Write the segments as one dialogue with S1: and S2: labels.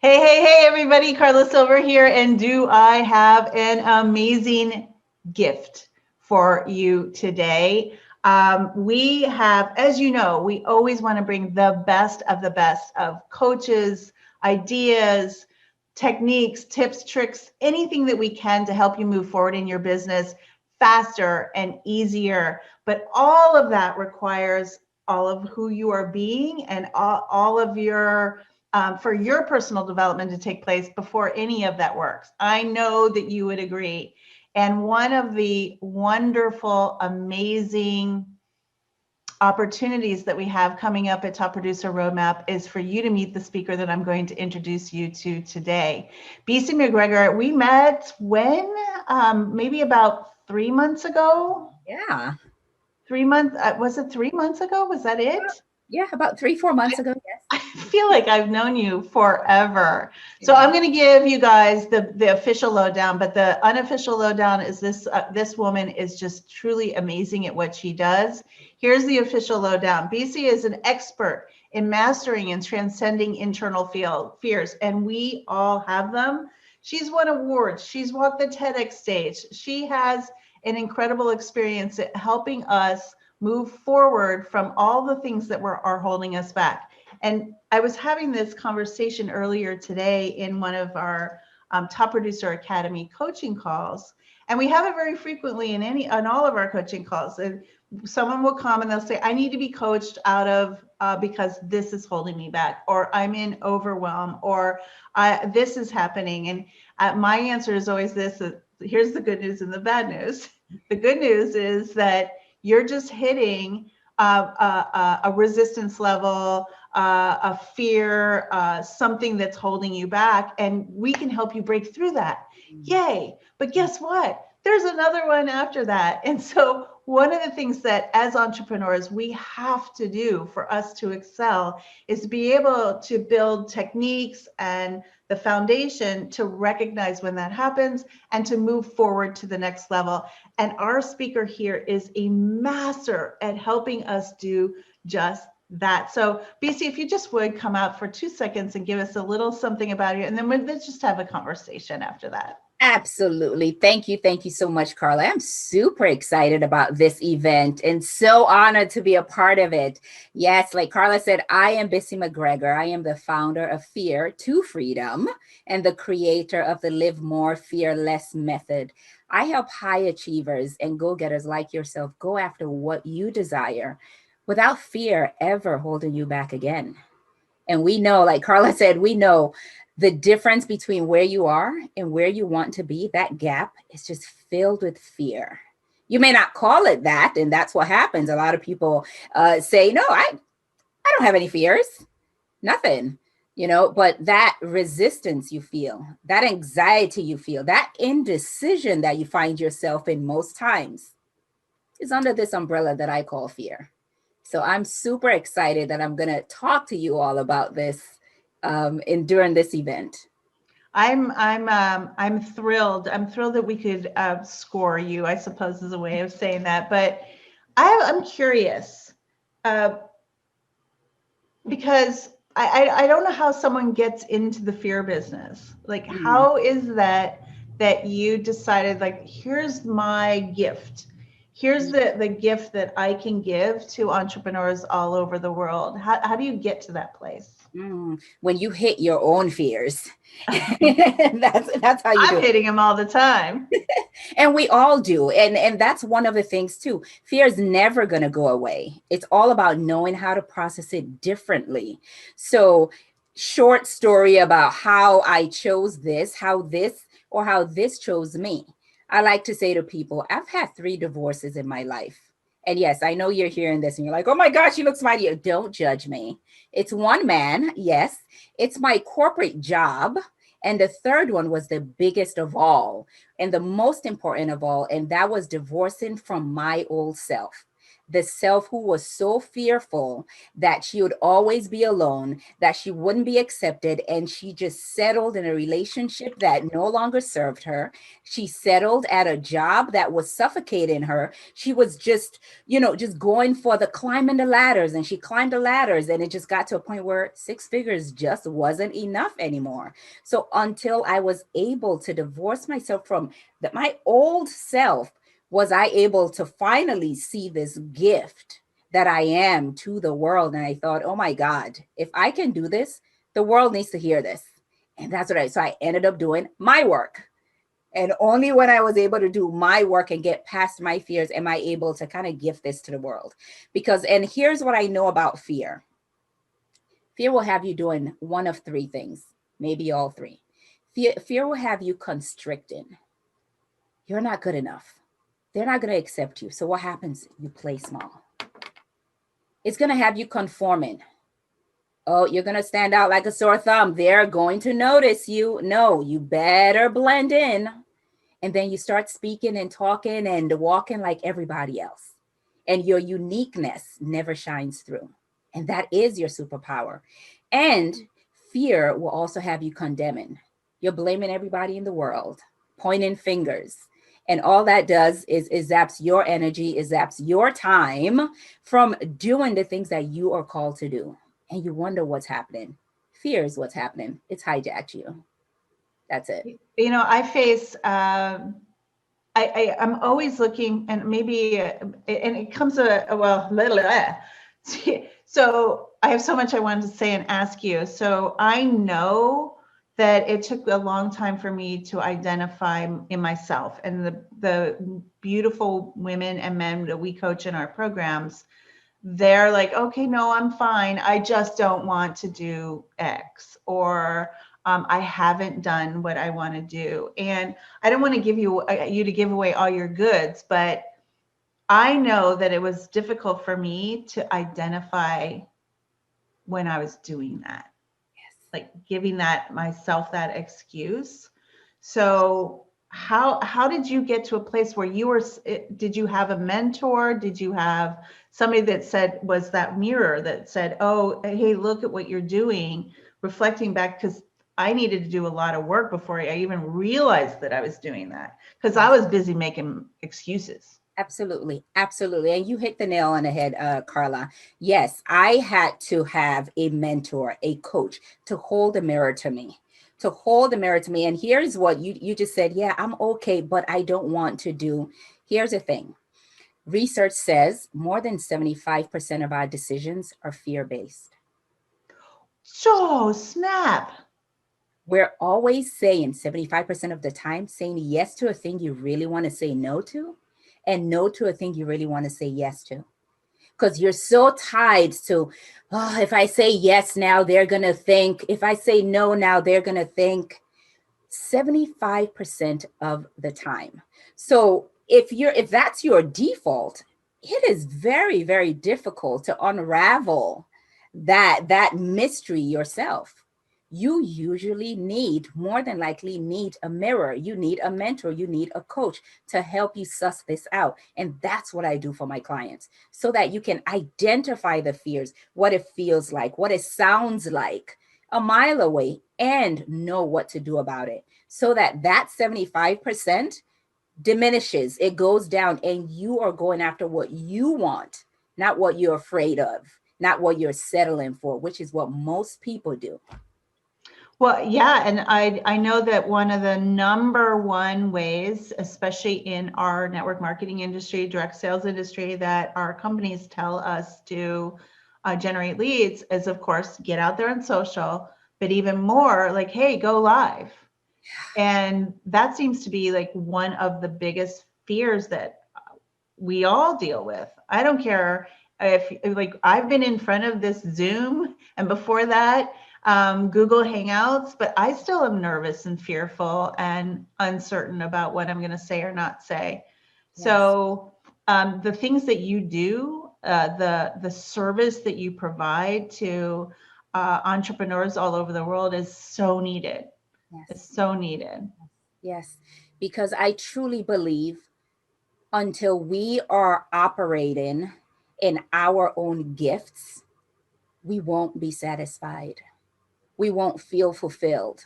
S1: Hey, everybody. Carla Silver here. And do I have an amazing gift for you today? We have, as you know, we always want to bring the best of coaches, ideas, techniques, tips, tricks, anything that we can to help you move forward in your business faster and easier. But all of that requires all of who you are being and all of your for your personal development to take place before any of that works. I know that you would agree. And one of the wonderful, amazing opportunities that we have coming up at Top Producer Roadmap is for you to meet the speaker that I'm going to introduce you to today. Bisi MacGregor, we met when? Maybe about 3 months ago?
S2: Yeah.
S1: 3 months, was it 3 months ago? Was that it?
S2: Yeah, about 3, 4 months ago. Yes.
S1: I feel like I've known you forever. So
S2: Yeah.
S1: I'm going to give you guys the official lowdown, but the unofficial lowdown is this woman is just truly amazing at what she does. Here's the official lowdown. Bisi is an expert in mastering and transcending internal fears, and we all have them. She's won awards. She's walked the TEDx stage. She has an incredible experience at helping us move forward from all the things that are holding us back. And I was having this conversation earlier today in one of our Top Producer Academy coaching calls. And we have it very frequently on all of our coaching calls. And someone will come and they'll say, I need to be coached out of because this is holding me back, or I'm in overwhelm, or this is happening. And my answer is always this: here's the good news and the bad news. The good news is that you're just hitting a resistance level, a fear, something that's holding you back, and we can help you break through that. Yay. But guess what? There's another one after that. And so one of the things that as entrepreneurs we have to do for us to excel is to be able to build techniques and the foundation to recognize when that happens and to move forward to the next level. And our speaker here is a master at helping us do just that. So Bisi, if you just would come out for 2 seconds and give us a little something about you, and then let's just have a conversation after that.
S2: Absolutely. Thank you. Thank you so much, Carla. I'm super excited about this event and so honored to be a part of it. Yes, like Carla said, I am Bisi MacGregor. I am the founder of Fear to Freedom and the creator of the Live More, Fear Less method. I help high achievers and go-getters like yourself go after what you desire without fear ever holding you back again. And we know, like Carla said, we know the difference between where you are and where you want to be. That gap is just filled with fear. You may not call it that, and that's what happens. A lot of people say, no, I don't have any fears, nothing, but that resistance you feel, that anxiety you feel, that indecision that you find yourself in most times is under this umbrella that I call fear. So I'm super excited that I'm going to talk to you all about this during this event.
S1: I'm thrilled. I'm thrilled that we could score you, I suppose is a way of saying that. But I'm curious uh, because I don't know how someone gets into the fear business. Like, how is that you decided, like, here's my gift. Here's the gift that I can give to entrepreneurs all over the world. How do you get to that place?
S2: When you hit your own fears, that's how you do
S1: I'm
S2: it.
S1: hitting them all the time.
S2: And we all do. And that's one of the things too. Fear is never going to go away. It's all about knowing how to process it differently. So, short story about how I chose this, how this chose me. I like to say to people, I've had 3 divorces in my life. And yes, I know you're hearing this and you're like, oh my gosh, you look mighty. Don't judge me. It's one man. Yes. It's my corporate job. And the third one was the biggest of all and the most important of all. And that was divorcing from my old self. the self who was so fearful that she would always be alone, that she wouldn't be accepted, and she just settled in a relationship that no longer served her. She settled at a job that was suffocating her. She was just, just going for the climbing the ladders, and she climbed the ladders, and it just got to a point where 6 figures just wasn't enough anymore. So until I was able to divorce myself from my old self, was I able to finally see this gift that I am to the world. And I thought, oh my God, if I can do this, the world needs to hear this. And that's so I ended up doing my work. And only when I was able to do my work and get past my fears am I able to kind of give this to the world. And here's what I know about fear. Fear will have you doing one of three things, maybe all three. Fear will have you constricting. You're not good enough. They're not going to accept you. So what happens? You play small. It's going to have you conforming. Oh, you're going to stand out like a sore thumb. They're going to notice you. No, you better blend in. And then you start speaking and talking and walking like everybody else. And your uniqueness never shines through. And that is your superpower. And fear will also have you condemning. You're blaming everybody in the world, pointing fingers. And all that does is zaps your energy, it zaps your time from doing the things that you are called to do. And you wonder what's happening. Fear is what's happening. It's hijacked you. That's it.
S1: I face, I'm always looking, and maybe, and it comes so I have so much I wanted to say and ask you. So I know that it took a long time for me to identify in myself, and the beautiful women and men that we coach in our programs, they're like, okay, no, I'm fine. I just don't want to do X, or I haven't done what I want to do. And I don't want to give you to give away all your goods, but I know that it was difficult for me to identify when I was doing that, like giving that myself that excuse. So how did you get to a place where did you have a mentor? Did you have somebody that was that mirror that said, oh, hey, look at what you're doing, reflecting back? Because I needed to do a lot of work before I even realized that I was doing that, because I was busy making excuses.
S2: Absolutely. Absolutely. And you hit the nail on the head, Carla. Yes, I had to have a mentor, a coach to hold a mirror to me, And here's what you just said. Yeah, I'm okay, but I don't want to do. Here's the thing. Research says more than 75% of our decisions are fear-based.
S1: So snap.
S2: We're always saying 75% of the time, saying yes to a thing you really want to say no to, and no to a thing you really want to say yes to. Because you're so tied to, oh, if I say yes now, they're going to think, if I say no now, they're going to think. 75% of the time. So if that's your default, it is very, very difficult to unravel that mystery yourself. You usually more than likely need a mirror. You need a mentor. You need a coach to help you suss this out. And that's what I do for my clients, so that you can identify the fears, what it feels like, what it sounds like a mile away, and know what to do about it, so that 75% diminishes, it goes down, and you are going after what you want, not what you're afraid of, not what you're settling for, which is what most people do.
S1: Well, yeah, and I know that one of the number one ways, especially in our network marketing industry, direct sales industry, that our companies tell us to generate leads is, of course, get out there on social, but even more like, hey, go live. And that seems to be like one of the biggest fears that we all deal with. I don't care if like I've been in front of this Zoom, and before that, Google Hangouts, but I still am nervous and fearful and uncertain about what I'm going to say or not say. Yes. So the things that you do, the service that you provide to entrepreneurs all over the world is so needed. Yes. It's so needed.
S2: Yes, because I truly believe until we are operating in our own gifts, we won't be satisfied. We won't feel fulfilled.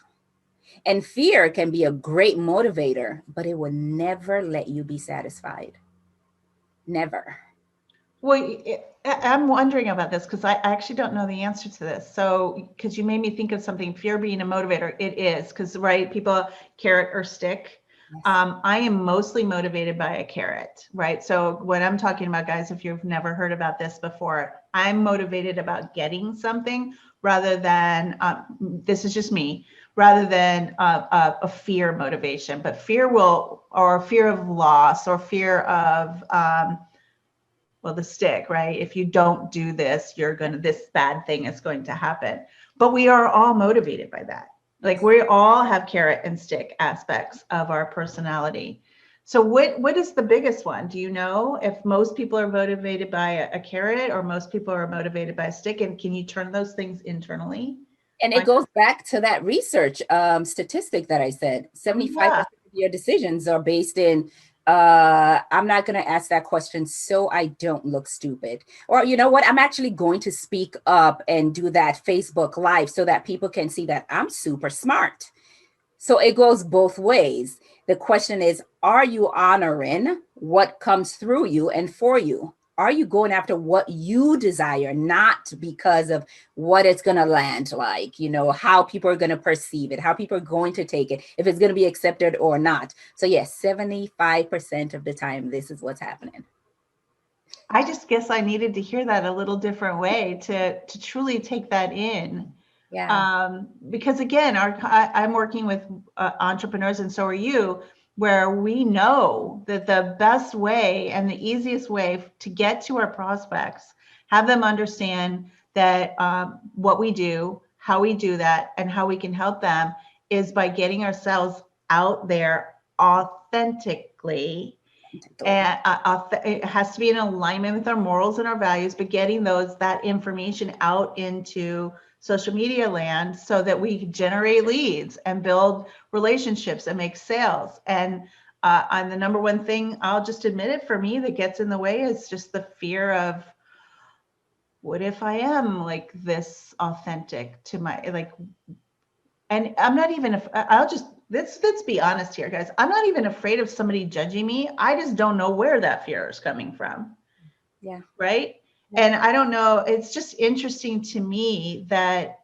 S2: And fear can be a great motivator, but it will never let you be satisfied. Never.
S1: Well, I'm wondering about this because I actually don't know the answer to this. So, because you made me think of something, fear being a motivator, it is because, right, people, carrot or stick.
S2: Yes.
S1: I am mostly motivated by a carrot, right? So, what I'm talking about, guys, if you've never heard about this before, I'm motivated about getting something rather than, this is just me, rather than a fear motivation. But fear will, or fear of loss, or fear of, well, the stick, right? If you don't do this, this bad thing is going to happen. But we are all motivated by that. Like we all have carrot and stick aspects of our personality. So what is the biggest one? Do you know if most people are motivated by a carrot or most people are motivated by a stick? And can you turn those things internally?
S2: And it goes back to that research statistic that I said, 75% of your decisions are based in, I'm not going to ask that question so I don't look stupid. Or you know what, I'm actually going to speak up and do that Facebook Live so that people can see that I'm super smart. So it goes both ways. The question is, are you honoring what comes through you and for you? Are you going after what you desire, not because of what it's going to land like, you know, how people are going to perceive it, how people are going to take it, if it's going to be accepted or not. So yes, 75% of the time, this is what's happening.
S1: I just guess I needed to hear that a little different way to truly take that in.
S2: Yeah.
S1: Because again, I'm working with entrepreneurs, and so are you, where we know that the best way and the easiest way to get to our prospects, have them understand that what we do, how we do that, and how we can help them is by getting ourselves out there authentically. And it has to be in alignment with our morals and our values, but getting that information out into social media land so that we generate leads and build relationships and make sales. And the number one thing, I'll just admit it, for me, that gets in the way is just the fear of, what if I am like this authentic to my, like, and I'm not even, let's be honest here, guys. I'm not even afraid of somebody judging me. I just don't know where that fear is coming from.
S2: Yeah.
S1: Right. Yeah. And I don't know. It's just interesting to me that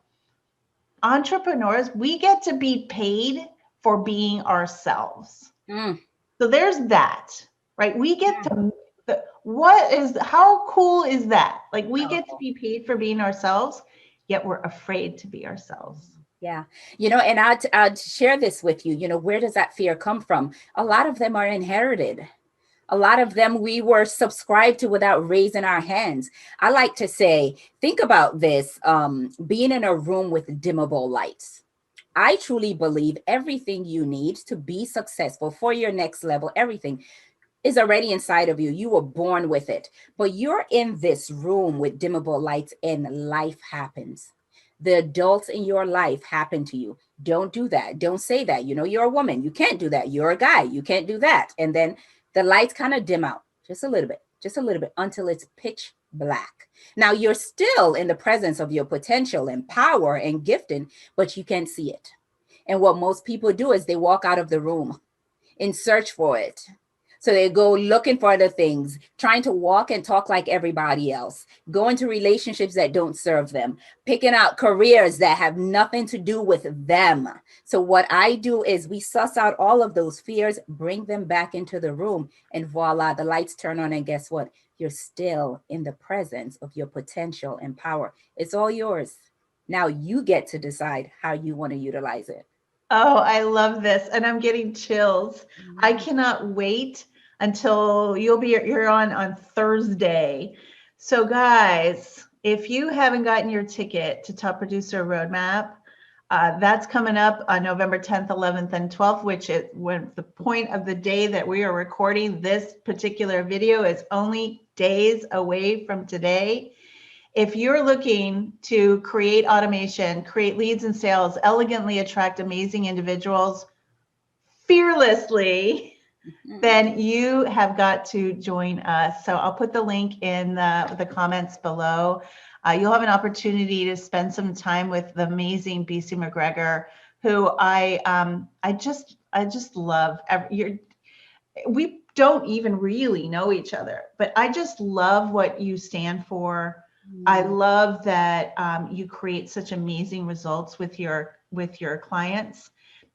S1: entrepreneurs, we get to be paid for being ourselves. So there's that, right? We get to, how cool is that? Like we get to be paid for being ourselves, yet we're afraid to be ourselves.
S2: Yeah. You know, and I'd share this with you. You know, where does that fear come from? A lot of them are inherited. A lot of them we were subscribed to without raising our hands. I like to say, think about this, being in a room with dimmable lights. I truly believe everything you need to be successful for your next level, everything is already inside of you. You were born with it, but you're in this room with dimmable lights and life happens. The adults in your life happen to you. Don't do that. Don't say that. You know, you're a woman. You can't do that. You're a guy. You can't do that. And then the lights kind of dim out just a little bit until it's pitch black. Now you're still in the presence of your potential and power and gifting, but you can't see it. And what most people do is they walk out of the room in search for it. So they go looking for other things, trying to walk and talk like everybody else, go into relationships that don't serve them, picking out careers that have nothing to do with them. So what I do is we suss out all of those fears, bring them back into the room, and voila, the lights turn on. And guess what? You're still in the presence of your potential and power. It's all yours. Now you get to decide how you want to utilize it.
S1: Oh, I love this. And I'm getting chills. I cannot wait until you're on Thursday. So guys, if you haven't gotten your ticket to Top Producer Roadmap, that's coming up on November 10th, 11th, and 12th, which is when the point of the day that we are recording this particular video is only days away from today. If you're looking to create automation, create leads and sales, elegantly attract amazing individuals fearlessly, then you have got to join us. So I'll put the link in the comments below. You'll have an opportunity to spend some time with the amazing Bisi MacGregor, who I just love. We don't even really know each other, but I just love what you stand for. I love that you create such amazing results with your clients.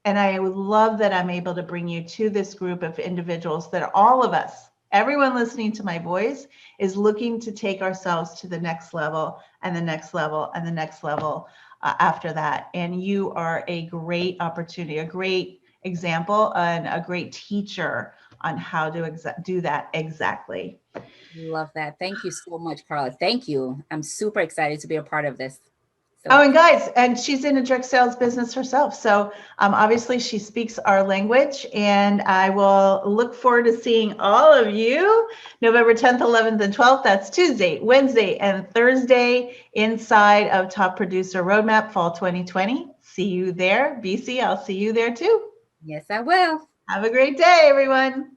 S1: And I would love that I'm able to bring you to this group of individuals that all of us, everyone listening to my voice, is looking to take ourselves to the next level and the next level and the next level after that. And you are a great opportunity, a great example, and a great teacher on how to do that exactly.
S2: Love that. Thank you so much, Carla. Thank you. I'm super excited to be a part of this. So.
S1: Oh, and guys, and she's in a direct sales business herself. So obviously she speaks our language, and I will look forward to seeing all of you November 10th, 11th, and 12th. That's Tuesday, Wednesday, and Thursday inside of Top Producer Roadmap Fall 2020. See you there. Bisi, I'll see you there too.
S2: Yes, I will.
S1: Have a great day, everyone.